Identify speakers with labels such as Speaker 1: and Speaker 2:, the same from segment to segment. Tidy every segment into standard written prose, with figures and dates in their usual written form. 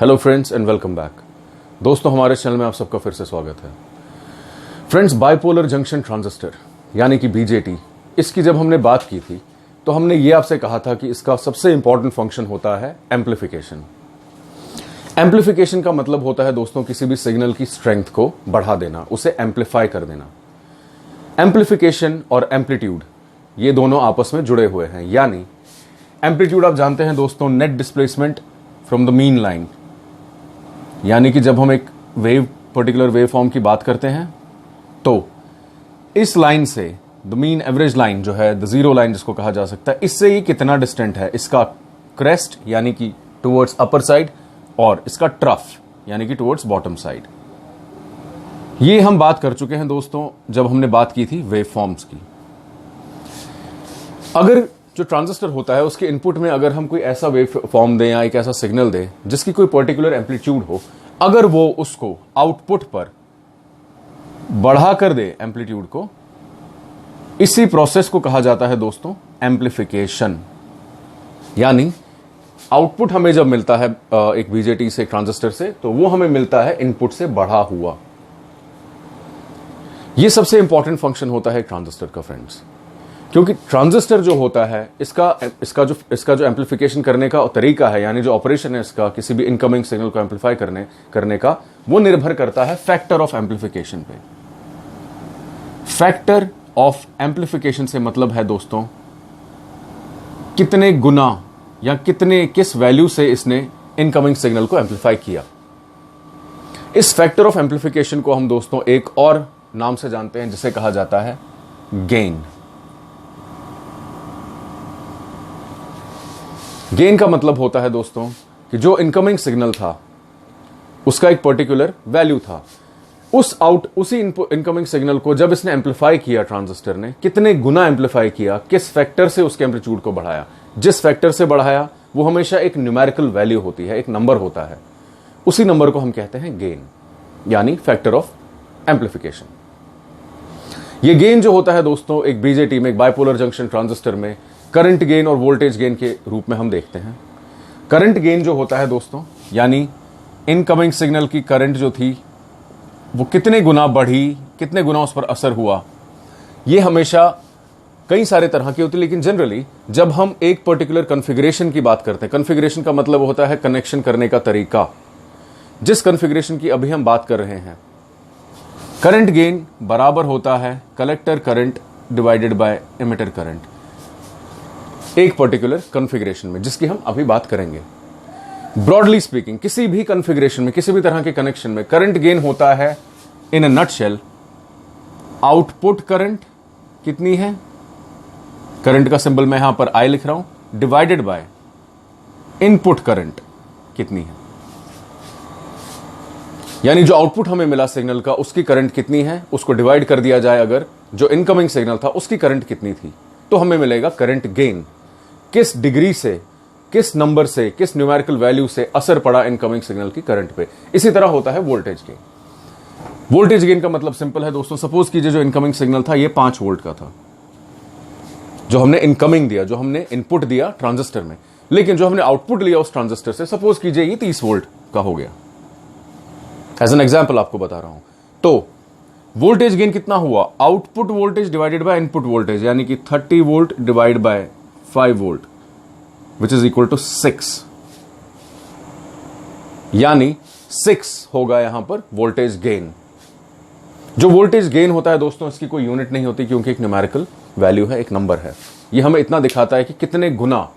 Speaker 1: Hello friends and welcome back. दोस्तों, हमारे channel में आप सबका फिर से स्वागत है। फ्रेंड्स, बाइपोलर जंक्शन ट्रांजिस्टर यानी कि बीजेटी, इसकी जब हमने बात की थी तो हमने ये आपसे कहा था कि इसका सबसे इंपॉर्टेंट फंक्शन होता है एम्प्लीफिकेशन। एम्प्लीफिकेशन का मतलब होता है दोस्तों किसी भी सिग्नल की स्ट्रेंथ को बढ़ा देना, उसे एम्प्लीफाई कर देना। एम्प्लीफिकेशन और एम्पलीट्यूड ये दोनों आपस में जुड़े हुए हैं। यानी एम्पलीट्यूड आप जानते हैं दोस्तों, net displacement from the mean line, यानी कि जब हम एक पर्टिकुलर वेव फॉर्म की बात करते हैं तो इस लाइन से द मीन एवरेज लाइन जो है, द जीरो लाइन जिसको कहा जा सकता है, इससे ये कितना डिस्टेंट है, इसका क्रेस्ट यानी कि टुवर्ड्स अपर साइड और इसका ट्रफ यानी कि टुवर्ड्स बॉटम साइड। ये हम बात कर चुके हैं दोस्तों जब हमने बात की थी वेव फॉर्म्स की। अगर जो ट्रांजिस्टर होता है उसके इनपुट में अगर हम कोई ऐसा वेव फॉर्म दें या एक ऐसा सिग्नल दें जिसकी कोई पर्टिकुलर एम्पलीट्यूड हो, अगर वो उसको आउटपुट पर बढ़ा कर दे एम्पलीट्यूड को, इसी प्रोसेस को कहा जाता है दोस्तों एम्प्लीफिकेशन। यानी आउटपुट हमें जब मिलता है एक बीजेटी से, एक ट्रांजिस्टर से, तो वो हमें मिलता है इनपुट से बढ़ा हुआ। ये सबसे इंपॉर्टेंट फंक्शन होता है ट्रांजिस्टर का फ्रेंड्स, क्योंकि ट्रांजिस्टर जो होता है इसका जो एम्प्लीफिकेशन करने का तरीका है, यानी जो ऑपरेशन है इसका किसी भी इनकमिंग सिग्नल को एम्प्लीफाई करने का, वो निर्भर करता है फैक्टर ऑफ एम्प्लीफिकेशन पे। फैक्टर ऑफ एम्प्लीफिकेशन से मतलब है दोस्तों कितने गुना या किस वैल्यू से इसने इनकमिंग सिग्नल को एम्प्लीफाई किया। इस फैक्टर ऑफ एम्प्लीफिकेशन को हम दोस्तों एक और नाम से जानते हैं जिसे कहा जाता है गेन। गेन का मतलब होता है दोस्तों कि जो इनकमिंग सिग्नल था उसका एक पर्टिकुलर वैल्यू था, उसी इनकमिंग सिग्नल को जब इसने एम्प्लीफाई किया, ट्रांजिस्टर ने कितने गुना एम्प्लीफाई किया, किस फैक्टर से उसके एम्पलीट्यूड को बढ़ाया। जिस फैक्टर से बढ़ाया वो हमेशा एक न्यूमेरिकल वैल्यू होती है, एक नंबर होता है, उसी नंबर को हम कहते हैं गेन, यानी फैक्टर ऑफ एम्प्लीफिकेशन। ये गेन जो होता है दोस्तों एक बीजेटी में, एक बाइपोलर जंक्शन ट्रांजिस्टर में, करंट गेन और वोल्टेज गेन के रूप में हम देखते हैं। करंट गेन जो होता है दोस्तों, यानी इनकमिंग सिग्नल की करंट जो थी वो कितने गुना बढ़ी, कितने गुना उस पर असर हुआ, ये हमेशा कई सारे तरह की होती है। लेकिन जनरली जब हम एक पर्टिकुलर कॉन्फ़िगरेशन की बात करते हैं, कॉन्फ़िगरेशन का मतलब होता है कनेक्शन करने का तरीका, जिस कॉन्फ़िगरेशन की अभी हम बात कर रहे हैं, करंट गेन बराबर होता है collector current divided by emitter current, एक पर्टिकुलर कॉन्फ़िगरेशन में, जिसकी हम अभी बात करेंगे। ब्रॉडली स्पीकिंग, किसी भी कॉन्फ़िगरेशन में, किसी भी तरह के कनेक्शन में करंट गेन होता है इन अ नटशेल, आउटपुट करंट कितनी है, करंट का सिंबल मैं यहां पर आई लिख रहा हूं, डिवाइडेड बाय इनपुट करंट कितनी है। यानी जो आउटपुट हमें मिला सिग्नल का, उसकी करंट कितनी है, उसको डिवाइड कर दिया जाए अगर जो इनकमिंग सिग्नल था उसकी करंट कितनी थी, तो हमें मिलेगा करंट गेन। किस डिग्री से, किस नंबर से, किस न्यूमेरिकल वैल्यू से असर पड़ा इनकमिंग सिग्नल की करंट पे। इसी तरह होता है वोल्टेज गेन। वोल्टेज गेन का मतलब सिंपल है दोस्तों, सपोज कीजिए जो इनकमिंग सिग्नल था ये 5 वोल्ट का था, जो हमने इनकमिंग दिया, जो हमने इनपुट दिया ट्रांजिस्टर में, लेकिन जो हमने आउटपुट लिया उस ट्रांजिस्टर से, सपोज कीजिए ये 30 वोल्ट का हो गया। एज एन एग्जाम्पल आपको बता रहा हूं। तो वोल्टेज गेन कितना हुआ, output voltage divided by input voltage, यानी कि 30 volt divide by 5 volt which is equal to 6, यानी 6 होगा यहां पर वोल्टेज गेन। जो वोल्टेज गेन होता है दोस्तों इसकी कोई यूनिट नहीं होती, क्योंकि एक न्यूमेरिकल वैल्यू है, एक नंबर है। यह हमें इतना दिखाता है कि कितने गुना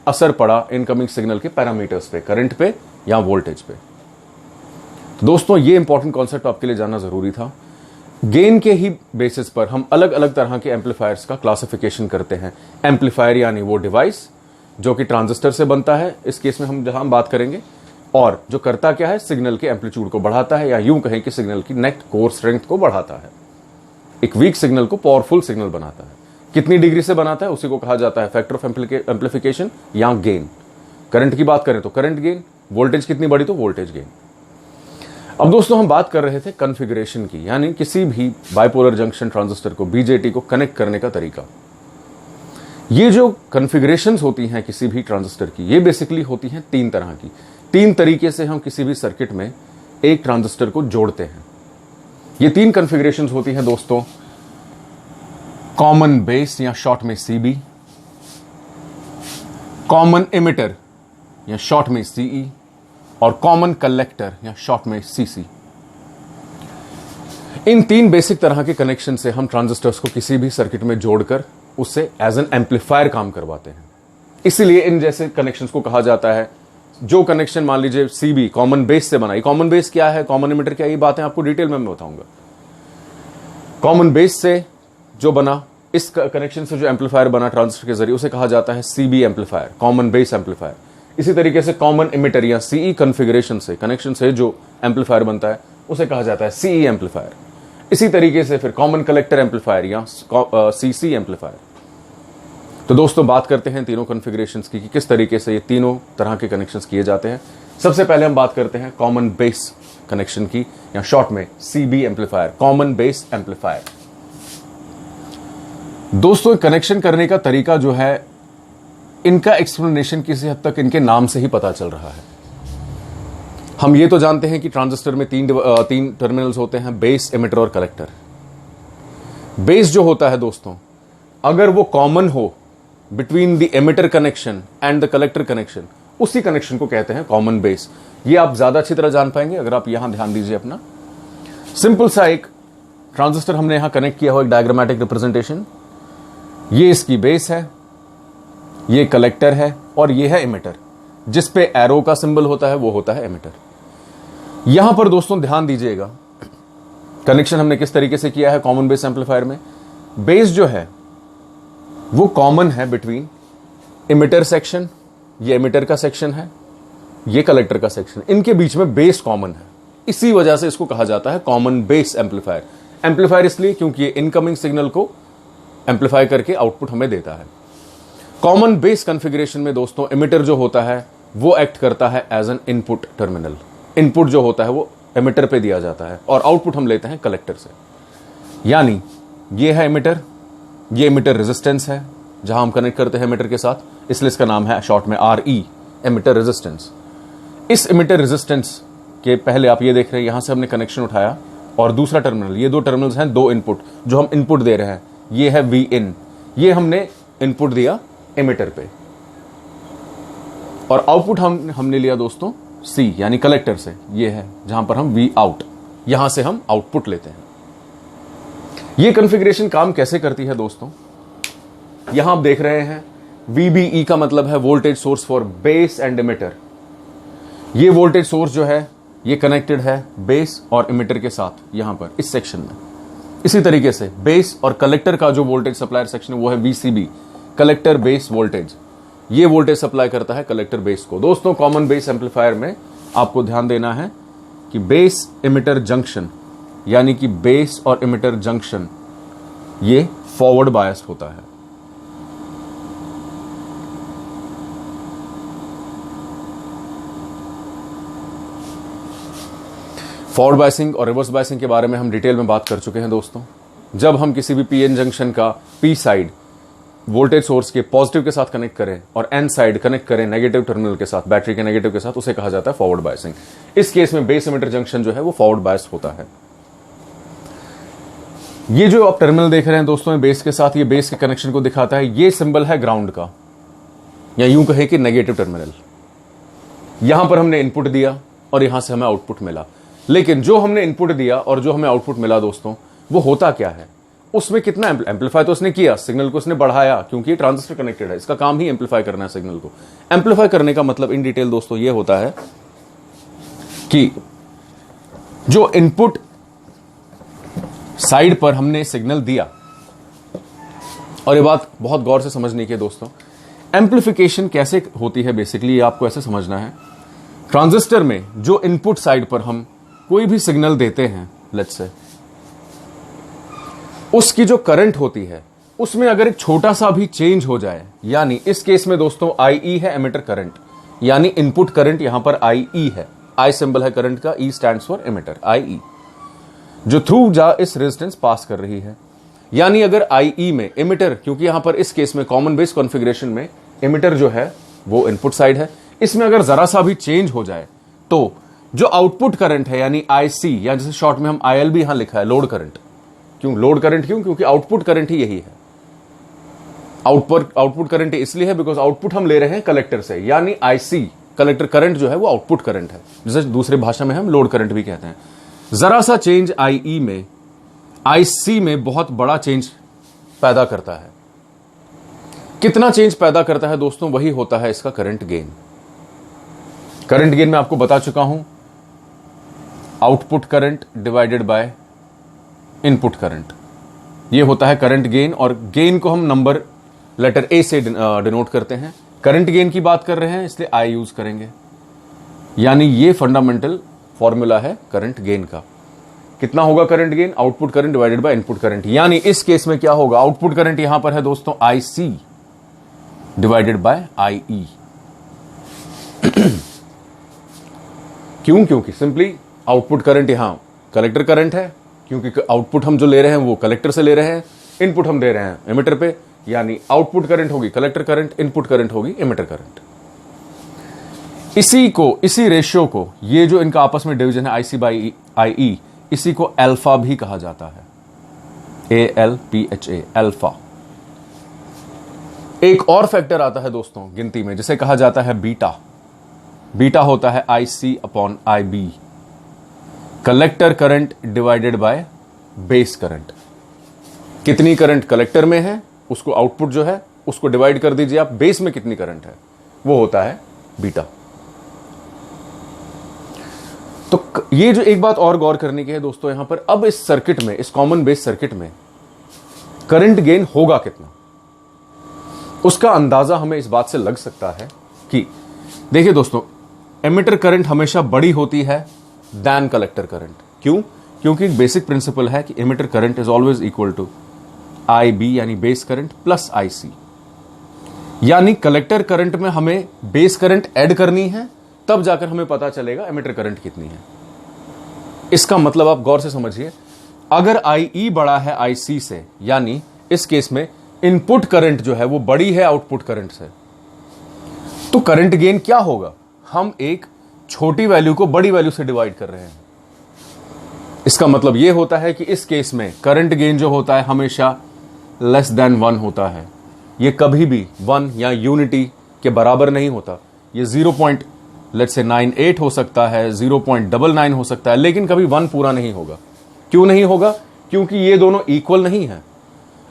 Speaker 1: असर पड़ा इनकमिंग सिग्नल के पैरामीटर्स पे, करंट पे या वोल्टेज पे। तो दोस्तों ये इंपॉर्टेंट कॉन्सेप्ट आपके लिए जानना जरूरी था। गेन के ही बेसिस पर हम अलग अलग तरह के एम्पलीफायर्स का क्लासिफिकेशन करते हैं। एम्पलीफायर यानी वो डिवाइस जो कि ट्रांजिस्टर से बनता है, इस केस में हम जहां बात करेंगे, और जो करता क्या है, सिग्नल के एम्पलीट्यूड को बढ़ाता है, या यूं कहें कि सिग्नल की नेट कोर स्ट्रेंथ को बढ़ाता है, एक वीक सिग्नल को पावरफुल सिग्नल बनाता है। कितनी डिग्री से बनाता है उसी को कहा जाता है फैक्टर ऑफ एम्पलीफिकेशन या गेन। करंट की बात करें तो करंट गेन, वोल्टेज कितनी बढ़ी तो वोल्टेज गेन। अब दोस्तों हम बात कर रहे थे कॉन्फ़िगरेशन की, यानी किसी भी बाइपोलर जंक्शन ट्रांजिस्टर को, बीजेटी को कनेक्ट करने का तरीका। ये जो कॉन्फ़िगरेशंस होती हैं किसी भी ट्रांजिस्टर की, ये बेसिकली होती हैं 3 तरह की। तीन तरीके से हम किसी भी सर्किट में एक ट्रांजिस्टर को जोड़ते हैं। ये तीन कॉन्फ़िगरेशंस होती हैं दोस्तों, कॉमन बेस या शॉर्ट में सीबी, कॉमन इमिटर या शॉर्ट में सीई, और कॉमन कलेक्टर या शॉर्ट में सीसी। इन तीन बेसिक तरह के कनेक्शन से हम ट्रांजिस्टर्स को किसी भी सर्किट में जोड़कर उससे एज एन एम्पलीफायर काम करवाते हैं। इसीलिए इन जैसे कनेक्शंस को कहा जाता है, जो कनेक्शन मान लीजिए सीबी कॉमन बेस से बना। कॉमन बेस क्या है, कॉमन इमिटर क्या है, ये बातें आपको डिटेल में मैं बताऊंगा। कॉमन बेस से जो बना, इस कनेक्शन से जो एम्पलीफायर बना ट्रांजिस्टर के जरिए, उसे कहा जाता है CB amplifier, common base amplifier. इसी तरीके से कॉमन इमिटर या सीई कॉन्फ़िगरेशन से, कनेक्शन से जो एम्पलीफायर बनता है, उसे कहा जाता है सीई एम्पलीफायर। इसी तरीके से फिर कॉमन कलेक्टर एम्पलीफायर या सीसी एम्पलीफायर। तो दोस्तों बात करते हैं तीनों कॉन्फ़िगरेशंस की कि किस तरीके से ये तीनों तरह के कनेक्शंस किए जाते हैं। सबसे पहले हम बात करते हैं कॉमन बेस कनेक्शन की, या शॉर्ट में CB amplifier, common base amplifier. दोस्तों कनेक्शन करने का तरीका जो है, इनका एक्सप्लेनेशन किसी हद तक इनके नाम से ही पता चल रहा है। हम ये तो जानते हैं कि ट्रांजिस्टर में तीन टर्मिनल्स होते हैं, बेस, इमिटर और कलेक्टर। बेस जो होता है दोस्तों, अगर वो कॉमन हो between the emitter connection and the collector connection, उसी कनेक्शन को कहते हैं कॉमन बेस। ये आप ज्यादा अच्छी तरह जान पाएंगे अगर आप यहां ध्यान दीजिए अपना। सिंपल सा एक ट्रांजिस्टर हमने यहां कनेक्ट किया हो, एक डायग्रामेटिक रिप्रेजेंटेशन। ये इसकी बेस है, ये कलेक्टर है और ये है इमिटर। जिस पे एरो का सिंबल होता है वो होता है इमिटर। यहां पर दोस्तों ध्यान दीजिएगा, कनेक्शन हमने किस तरीके से किया है कॉमन बेस एम्पलीफायर में। बेस जो है वो कॉमन है बिटवीन इमिटर सेक्शन, ये इमिटर का सेक्शन है, ये कलेक्टर का सेक्शन, इनके बीच में बेस कॉमन है। इसी वजह से इसको कहा जाता है कॉमन बेस एम्पलीफायर। एम्पलीफायर इसलिए क्योंकि ये इनकमिंग सिग्नल को एम्पलीफाई करके आउटपुट हमें देता है। कॉमन बेस कॉन्फ़िगरेशन में दोस्तों इमिटर जो होता है वो एक्ट करता है as an input terminal. Input जो होता है वो इमिटर पे दिया जाता है और आउटपुट हम लेते हैं कलेक्टर से। यानी ये है इमिटर, ये इमिटर रेजिस्टेंस है जहां हम कनेक्ट करते हैं इमिटर के साथ, इसलिए इसका नाम है शॉर्ट में RE, इमिटर रेजिस्टेंस। इस इमिटर रेजिस्टेंस के पहले आप ये देख रहे हैं, यहां से हमने कनेक्शन उठाया और दूसरा टर्मिनल, ये दो टर्मिनल्स हैं, दो इनपुट जो हम इनपुट दे रहे हैं, ये है Vin, ये हमने इनपुट दिया इमिटर पे, और आउटपुट हमने लिया दोस्तों C यानी कलेक्टर से, ये है जहां पर हम Vout, यहां से हम आउटपुट लेते हैं। ये कॉन्फ़िगरेशन काम कैसे करती है दोस्तों, यहां आप देख रहे हैं VBE का मतलब है voltage source for base and emitter. ये वोल्टेज सोर्स जो है ये कनेक्टेड है बेस और इमिटर के साथ यहां पर इस सेक्शन में। इसी तरीके से बेस और कलेक्टर का जो वोल्टेज सप्लायर सेक्शन है वो है VCB, कलेक्टर बेस वोल्टेज। ये वोल्टेज सप्लाई करता है कलेक्टर बेस को। दोस्तों कॉमन बेस एम्पलीफायर में आपको ध्यान देना है कि बेस इमिटर जंक्शन, यानी कि बेस और इमिटर जंक्शन ये फॉरवर्ड बायस होता है। फॉरवर्ड बायसिंग और रिवर्स बायसिंग के बारे में हम डिटेल में बात कर चुके हैं दोस्तों। जब हम किसी भी PN जंक्शन का P साइड वोल्टेज सोर्स के पॉजिटिव के साथ कनेक्ट करें और N साइड कनेक्ट करें नेगेटिव टर्मिनल के साथ, बैटरी के नेगेटिव के साथ, उसे कहा जाता है फॉरवर्ड बायसिंग। इस केस में बेस इमिटर जंक्शन जो है वो फॉरवर्ड बायस होता है। ये जो आप टर्मिनल देख रहे हैं दोस्तों बेस के साथ, ये बेस के कनेक्शन को दिखाता है। ये सिंबल है ग्राउंड का, या यूं कहें कि नेगेटिव टर्मिनल। यहां पर हमने इनपुट दिया और यहां से हमें आउटपुट मिला। लेकिन जो हमने इनपुट दिया और जो हमें आउटपुट मिला दोस्तों, वो होता क्या है, उसमें कितना एम्पलीफाई तो उसने किया, सिग्नल को उसने बढ़ाया, क्योंकि ये ट्रांजिस्टर कनेक्टेड है, इसका काम ही एम्पलीफाई करना है सिग्नल को। एम्पलीफाई करने का मतलब इन डिटेल दोस्तों ये होता है कि जो इनपुट साइड पर हमने सिग्नल दिया, और ये बात बहुत गौर से समझने की है दोस्तों, एम्पलीफिकेशन कैसे होती है बेसिकली ये आपको ऐसे समझना है। ट्रांजिस्टर में जो इनपुट साइड पर हम कोई भी सिग्नल देते हैं, लेट्स से, उसकी जो करंट होती है उसमें अगर एक छोटा सा भी चेंज हो जाए, यानी इस केस में दोस्तों IE है एमिटर करंट, यानी इनपुट करंट यहां पर IE है, I सिंबल है करंट का, E stands for emitter, IE, जो थ्रू जा इस रेजिस्टेंस पास कर रही है। यानी अगर IE में इमिटर, क्योंकि यहां पर इस केस में कॉमन बेस कॉन्फ़िगरेशन में इमिटर जो है वो इनपुट साइड है, इसमें अगर जरा सा भी चेंज हो जाए तो जो आउटपुट करंट है यानी आईसी, या जैसे शॉर्ट में हम आईएलबी यहां लिखा है, लोड करंट। क्यों लोड करंट? क्योंकि आउटपुट करंट ही यही है। आउटपुट करंट इसलिए है बिकॉज आउटपुट हम ले रहे हैं कलेक्टर से, यानी आईसी कलेक्टर करंट जो है वो आउटपुट करंट है, जिसे दूसरे भाषा में हम लोड करंट भी कहते हैं। जरा सा चेंज आईई में आईसी में बहुत बड़ा चेंज पैदा करता है। कितना चेंज पैदा करता है दोस्तों? वही होता है इसका करंट गेन। करंट गेन मैं आपको बता चुका हूं, output current divided by input current, ये होता है करंट गेन। और गेन को हम नंबर लेटर ए से डिनोट करते हैं। करंट गेन की बात कर रहे हैं इसलिए आई यूज करेंगे, यानी ये फंडामेंटल फॉर्मूला है करंट गेन का। कितना होगा current gain? Output current divided by input current. यानी इस केस में क्या होगा? आउटपुट करंट यहां पर है दोस्तों आईसी डिवाइडेड बाय आईई। क्योंकि सिंपली आउटपुट करंट यहां कलेक्टर करंट है, क्योंकि आउटपुट हम जो ले रहे हैं वो कलेक्टर से ले रहे हैं, इनपुट हम दे रहे हैं एमिटर पे, यानी आउटपुट करंट होगी कलेक्टर करंट, इनपुट करंट होगी एमिटर करंट। इसी रेशियो को, ये जो इनका आपस में डिवीजन है आईसी बाई आईई, इसी को अल्फा भी कहा जाता है, ALPHA, अल्फा। एक और फैक्टर आता है दोस्तों गिनती में जिसे कहा जाता है बीटा। बीटा होता है IC upon IB, collector current divided by base current. कितनी करंट कलेक्टर में है उसको आउटपुट जो है उसको डिवाइड कर दीजिए आप, बेस में कितनी करंट है वो होता है बीटा। तो ये जो एक बात और गौर करने की है दोस्तों यहां पर, अब इस सर्किट में, इस कॉमन बेस सर्किट में करंट गेन होगा कितना, उसका अंदाजा हमें इस बात से लग सकता है कि देखिए दोस्तों, एमिटर करंट हमेशा बड़ी होती है दैन कलेक्टर करंट। क्यों? क्योंकि एक बेसिक प्रिंसिपल है कि emitter current is always equal to IB यानी बेस करंट प्लस IC। यानी कलेक्टर करंट में हमें बेस करंट ऐड करनी है, तब जाकर हमें पता चलेगा एमिटर करंट कितनी है। इसका मतलब आप गौर से समझिए, अगर IE बड़ा है IC से, यानी इस केस में इनपुट करंट जो है वो बड़ी है आउटपुट करंट से, तो करंट गेन क्या होगा? हम एक छोटी वैल्यू को बड़ी वैल्यू से डिवाइड कर रहे हैं। इसका मतलब यह होता है कि इस केस में करंट गेन जो होता है हमेशा लेस देन 1 होता है। यह कभी भी 1 या यूनिटी के बराबर नहीं होता। यह 0.98 हो सकता है, 0.99 हो सकता है, लेकिन कभी 1 पूरा नहीं होगा। क्यों नहीं होगा? क्योंकि ये दोनों इक्वल नहीं है।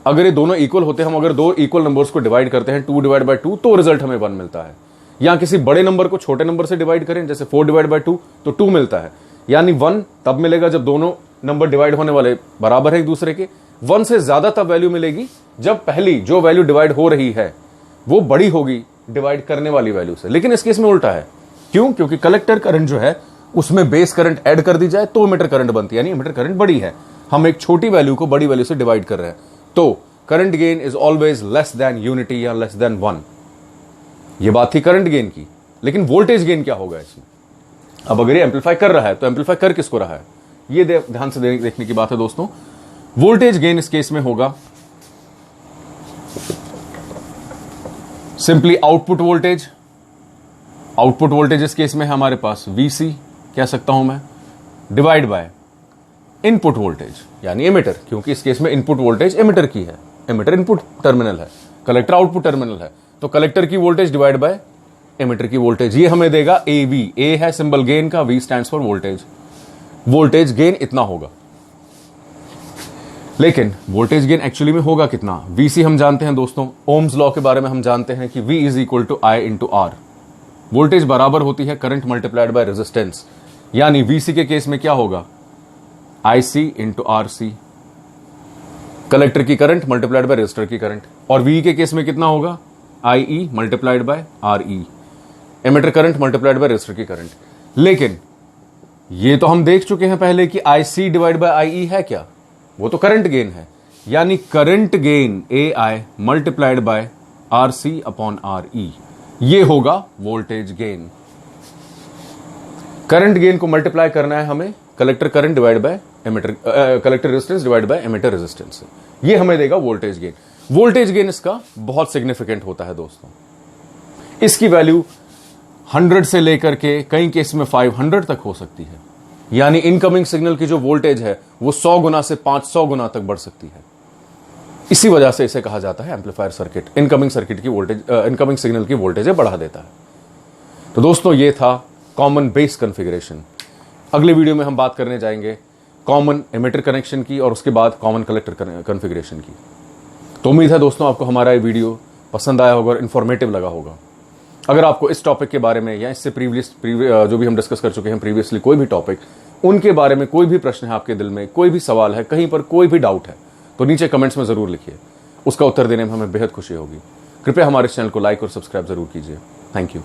Speaker 1: अगर ये दोनों इक्वल होते, हम अगर दो इक्वल नंबर्स को डिवाइड करते हैं 2 डिवाइड बाय 2, तो रिजल्ट हमें 1 मिलता है। या किसी बड़े नंबर को छोटे नंबर से डिवाइड करें, जैसे 4 डिवाइड बाय 2, तो 2 मिलता है। यानी 1 तब मिलेगा जब दोनों नंबर डिवाइड होने वाले बराबर है एक दूसरे के। 1 से ज्यादा तब वैल्यू मिलेगी जब पहली जो वैल्यू डिवाइड हो रही है वो बड़ी होगी डिवाइड करने वाली वैल्यू से। लेकिन इस केस में उल्टा है। क्यों? क्योंकि कलेक्टर करंट जो है उसमें बेस करंट ऐड कर दी जाए तो एमिटर करंट बनती है, यानी एमिटर करंट बड़ी है। हम एक छोटी वैल्यू को बड़ी वैल्यू से डिवाइड कर रहे हैं, तो current gain is always less than unity या लेस देन 1। ये बात थी करंट गेन की। लेकिन वोल्टेज गेन क्या होगा इसमें? अब अगर ये एम्पलीफाई कर रहा है तो एम्पलीफाई कर किसको रहा है, ये ध्यान से देखने की बात है दोस्तों। वोल्टेज गेन इस केस में होगा simply output voltage. Output voltage इस केस में है हमारे पास VC कह सकता हूं मैं, डिवाइड बाय इनपुट वोल्टेज यानी एमिटर, क्योंकि इस केस में इनपुट वोल्टेज एमिटर की है। एमिटर इनपुट टर्मिनल है, कलेक्टर आउटपुट टर्मिनल है, तो कलेक्टर की वोल्टेज डिवाइड बाय एमिटर की वोल्टेज, ये हमें देगा AV। A है सिंबल गेन का, V stands for voltage. Voltage gain इतना होगा। लेकिन वोल्टेज गेन एक्चुअली में होगा कितना? VC हम जानते हैं दोस्तों, ओम्स लॉ के बारे में हम जानते हैं कि V is equal to I into R। Voltage बराबर होती है करंट मल्टीप्लाइड बाय रेजिस्टेंस, यानी VC के केस में क्या होगा? IC इंटू RC, कलेक्टर की करंट मल्टीप्लाइड बाय रेजिस्टर की करंट। और V के केस में कितना होगा? IE multiplied by RE, emitter current multiplied by resistor की करंट। लेकिन ये तो हम देख चुके हैं पहले कि IC डिवाइड बाय IE है क्या? वो तो करंट गेन है, यानी current gain AI multiplied by RC upon RE, ये होगा वोल्टेज गेन। करंट गेन को मल्टीप्लाई करना है हमें collector current divide by emitter, collector resistance divide by emitter resistance, ये हमें देगा वोल्टेज गेन। वोल्टेज गेन इसका बहुत सिग्निफिकेंट होता है दोस्तों। इसकी वैल्यू 100 से लेकर के कई केस में 500 तक हो सकती है। यानी इनकमिंग सिग्नल की जो वोल्टेज है वो 100 गुना से 500 गुना तक बढ़ सकती है। इसी वजह से इसे कहा जाता है एम्पलीफायर सर्किट। इनकमिंग सर्किट की वोल्टेज, इनकमिंग सिग्नल की वोल्टेज बढ़ा देता है। तो दोस्तों ये था कॉमन बेस कॉन्फ़िगरेशन। अगले वीडियो में हम बात करने जाएंगे कॉमन एमिटर कनेक्शन की और उसके बाद कॉमन कलेक्टर कॉन्फ़िगरेशन की। तो उम्मीद है दोस्तों आपको हमारा ये वीडियो पसंद आया होगा और इन्फॉर्मेटिव लगा होगा। अगर आपको इस टॉपिक के बारे में या इससे प्रीवियस जो भी हम डिस्कस कर चुके हैं प्रीवियसली कोई भी टॉपिक, उनके बारे में कोई भी प्रश्न है आपके दिल में, कोई भी सवाल है, कहीं पर कोई भी डाउट है, तो नीचे कमेंट्स में ज़रूर लिखिए। उसका उत्तर देने में हमें बेहद खुशी होगी। कृपया हमारे चैनल को लाइक और सब्सक्राइब ज़रूर कीजिए। Thank you.